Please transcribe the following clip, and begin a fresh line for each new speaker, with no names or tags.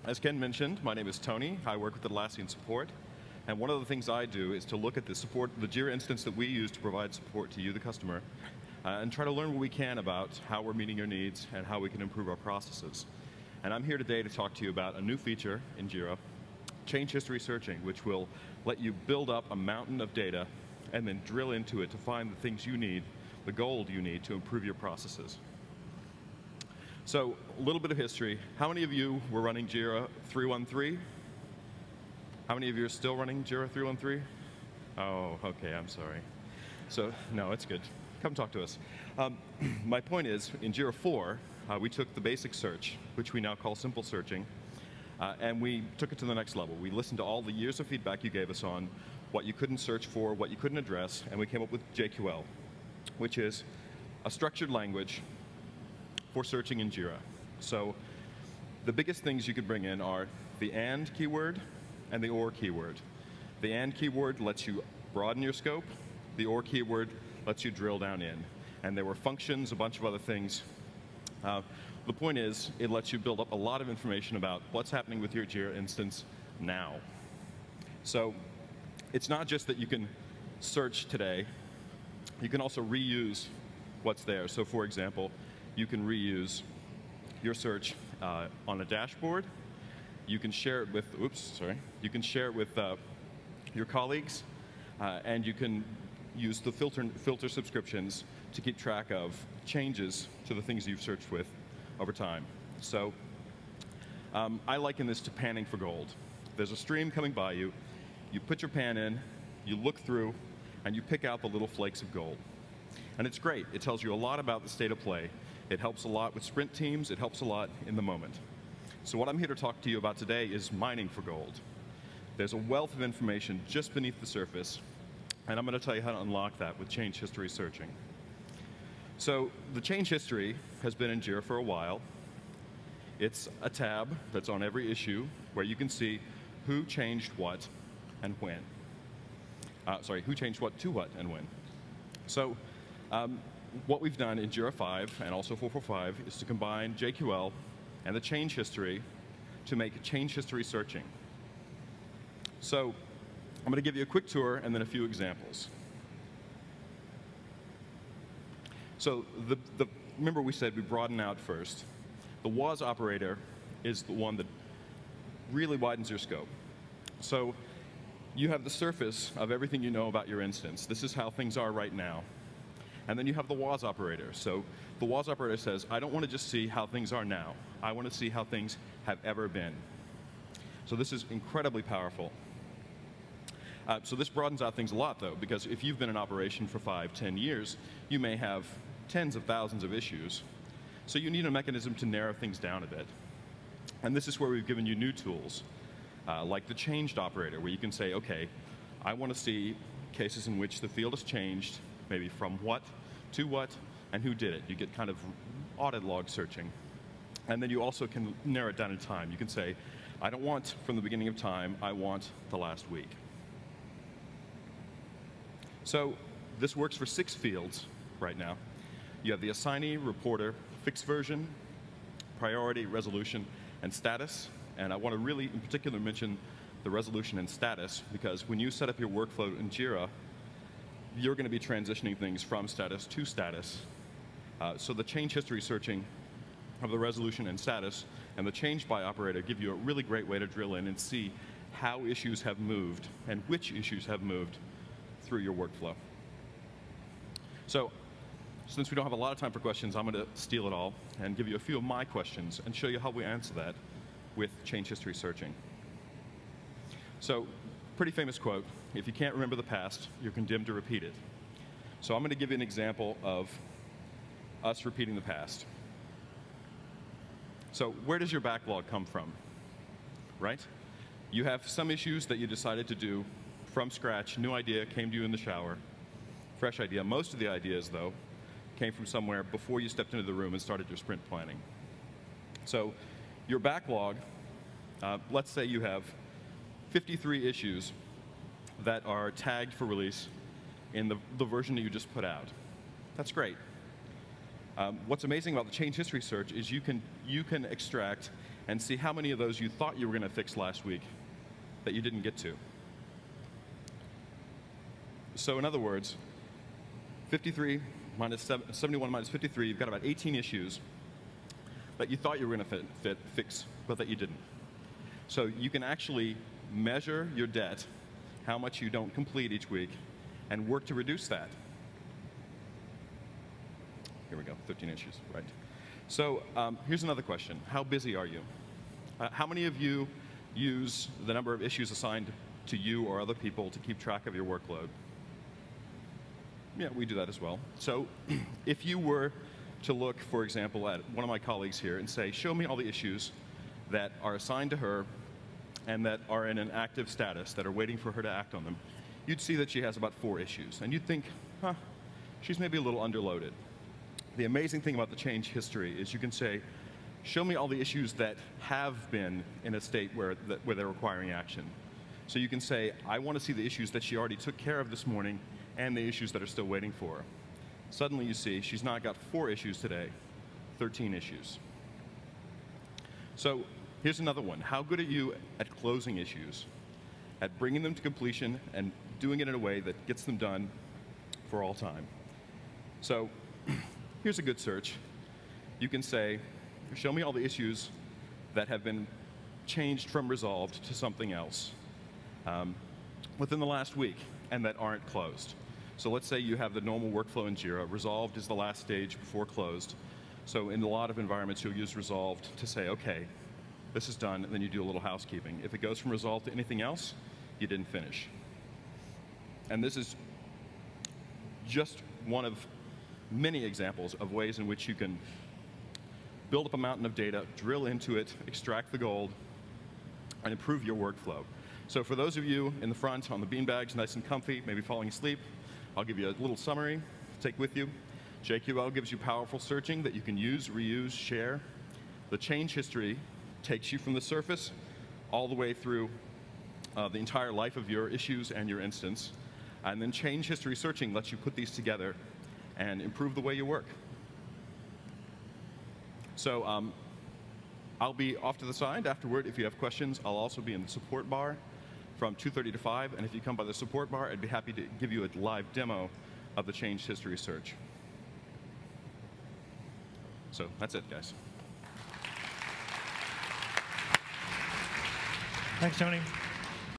As Ken mentioned, my name is Tony. I work with Atlassian Support. And one of the things I do is to look at the JIRA instance that we use to provide support to you, the customer, and try to learn what we can about how we're meeting your needs and how we can improve our processes. And I'm here today to talk to you about a new feature in JIRA, change history searching, which will let you build up a mountain of data and then drill into it to find the things you need, the gold you need to improve your processes. So, a little bit of history. How many of you were running JIRA 3.1.3? How many of you are still running JIRA 3.1.3? Oh, okay, I'm sorry. So, no, it's good. Come talk to us. My point is, in JIRA 4, we took the basic search, which we now call simple searching, and we took it to the next level. We listened to all the years of feedback you gave us on what you couldn't search for, what you couldn't address, and we came up with JQL, which is a structured language for searching in JIRA. So the biggest things you could bring in are the AND keyword and the OR keyword. The AND keyword lets you broaden your scope. The OR keyword lets you drill down in. And there were functions, a bunch of other things. The point is, it lets you build up a lot of information about what's happening with your JIRA instance now. So it's not just that you can search today. You can also reuse what's there. So for example, you can reuse your search on a dashboard. You can share it with, you can share it with your colleagues, and you can use the filter subscriptions to keep track of changes to the things you've searched with over time. So I liken this to panning for gold. There's a stream coming by you. You put your pan in, you look through, and you pick out the little flakes of gold. And it's great. It tells you a lot about the state of play. It helps a lot with sprint teams. It helps a lot in the moment. So what I'm here to talk to you about today is mining for gold. There's a wealth of information just beneath the surface, and I'm going to tell you how to unlock that with change history searching. So the change history has been in JIRA for a while. It's a tab that's on every issue where you can see who changed what and when. Who changed what to what and when. So what we've done in JIRA 5 and also 4.4.5 is to combine JQL and the change history to make change history searching. So I'm going to give you a quick tour and then a few examples. So remember we said we broaden out first. The was operator is the one that really widens your scope. So you have the surface of everything you know about your instance. This is how things are right now. And then you have the was operator. So the was operator says, I don't want to just see how things are now. I want to see how things have ever been. So this is incredibly powerful. So this broadens out things a lot, though, because if you've been in operation for 5, 10 years, you may have tens of thousands of issues. So you need a mechanism to narrow things down a bit. And this is where we've given you new tools, like the changed operator, where you can say, OK, I want to see cases in which the field has changed, maybe from what to what, and who did it. You get kind of audit log searching. And then you also can narrow it down in time. You can say, I don't want from the beginning of time, I want the last week. So this works for 6 fields right now. You have the assignee, reporter, fixed version, priority, resolution, and status. And I want to really, in particular, mention the resolution and status, because when you set up your workflow in JIRA, you're going to be transitioning things from status to status. So the change history searching of the resolution and status and the change by operator give you a really great way to drill in and see how issues have moved and which issues have moved through your workflow. So since we don't have a lot of time for questions, I'm going to steal it all and give you a few of my questions and show you how we answer that with change history searching. So pretty famous quote, if you can't remember the past, you're condemned to repeat it. So I'm going to give you an example of us repeating the past. So where does your backlog come from, right? You have some issues that you decided to do from scratch, new idea, came to you in the shower, fresh idea. Most of the ideas, though, came from somewhere before you stepped into the room and started your sprint planning. So your backlog, let's say you have 53 issues that are tagged for release in the version that you just put out. That's great. What's amazing about the change history search is you can extract and see how many of those you thought you were going to fix last week that you didn't get to. So in other words, 53 minus 71 minus 53, you've got about 18 issues that you thought you were going to fix, but that you didn't. So you can actually measure your debt, how much you don't complete each week, and work to reduce that. Here we go, 13 issues, right. So here's another question. How busy are you? How many of you use the number of issues assigned to you or other people to keep track of your workload? Yeah, we do that as well. So if you were to look, for example, at one of my colleagues here and say, show me all the issues that are assigned to her and that are in an active status, that are waiting for her to act on them, you'd see that she has about 4 issues. And you'd think, huh, she's maybe a little underloaded. The amazing thing about the change history is you can say, show me all the issues that have been in a state where they're requiring action. So you can say, I want to see the issues that she already took care of this morning and the issues that are still waiting for her. Suddenly you see she's not got 4 issues today, 13 issues. So here's another one. How good are you at closing issues, at bringing them to completion and doing it in a way that gets them done for all time? So here's a good search. You can say, show me all the issues that have been changed from resolved to something else within the last week and that aren't closed. So let's say you have the normal workflow in JIRA. Resolved is the last stage before closed. So in a lot of environments, you'll use resolved to say, OK, this is done, and then you do a little housekeeping. If it goes from resolved to anything else, you didn't finish. And this is just one of many examples of ways in which you can build up a mountain of data, drill into it, extract the gold, and improve your workflow. So for those of you in the front on the beanbags, nice and comfy, maybe falling asleep, I'll give you a little summary to take with you. JQL gives you powerful searching that you can use, reuse, share. The change history takes you from the surface all the way through the entire life of your issues and your instance. And then change history searching lets you put these together and improve the way you work. So I'll be off to the side afterward. If you have questions, I'll also be in the support bar from 2:30 to 5. And if you come by the support bar, I'd be happy to give you a live demo of the change history search. So that's it, guys.
Thanks, Tony.